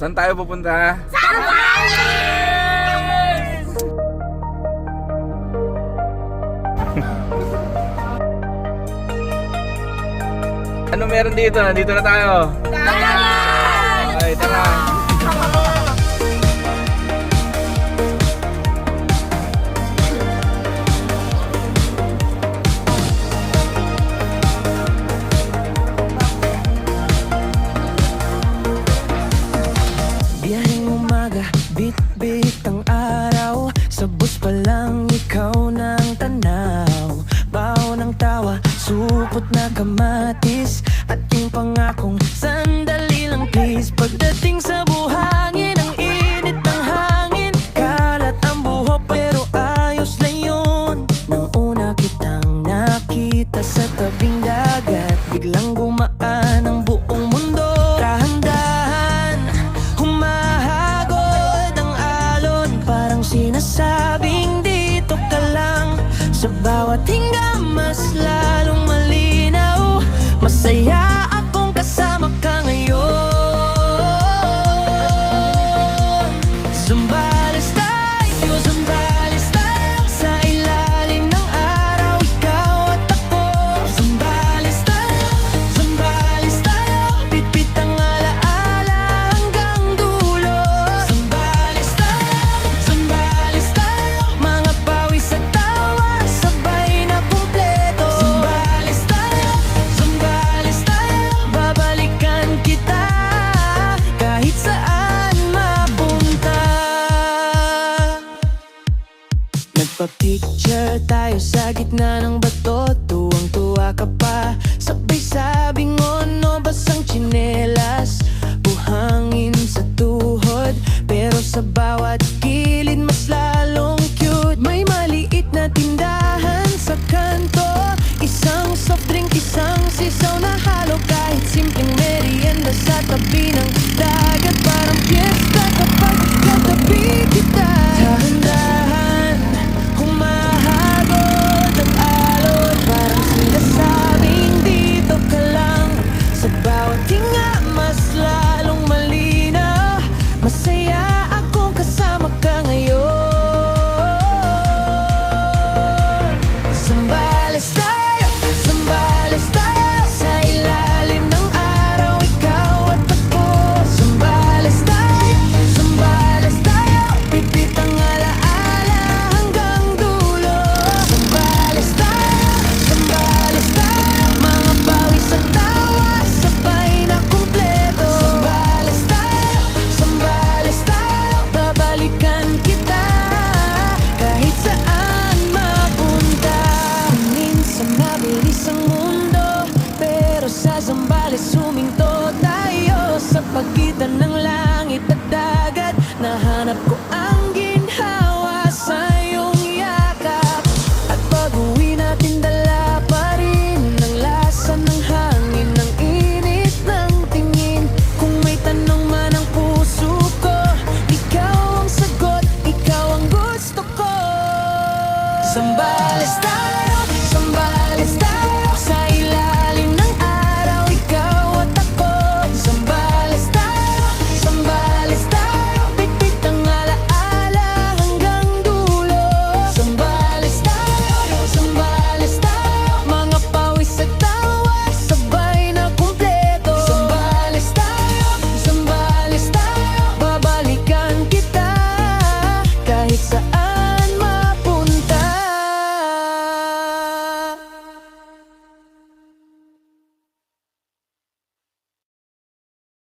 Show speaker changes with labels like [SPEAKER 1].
[SPEAKER 1] Saan tayo pupunta? Ano meron dito? Nandito na tayo. Okay, tara.
[SPEAKER 2] Biyaheng umaga, bit-bit ang araw. Sa bus pa lang ikaw ng tanaw. Baon ng tawa, supot na kamatis. At yung pangakong sandali lang please. Pagdating sa buhangin, ang init ng hangin. Kalat ang buhok pero ayos lang yun. Nang una kitang nakita sa tabing dagat, biglang gumaan ang buong mundo. Dahan-dahan, humahagod ang alon. Parang sinasabing dito ka lang. Sa bawat hinga mas lalong malinaw. Masaya akong kasama ka ngayon. Zambales tayo sa ilalim ng araw. Ikaw at ako. Zambales tayo, bit-bit ang alaala hanggang dulo. Zambales tayo, mga pawis at tawa sabay na kumpleto. Zambales tayo, babalikan kita kahit saan mapunta. Nagpa-picture tayo sa gitna ng bato. Tuwang-tuwa ka pa, sabay sabing ono. Basang tsinelas, buhangin sa tuhod. Pero sa bawat gilid mas lalong cute. May maliit na tindahan sa kanto. Isang soft drink, isang sisaw na halo. Kahit simpleng merienda sa tabi ng daan.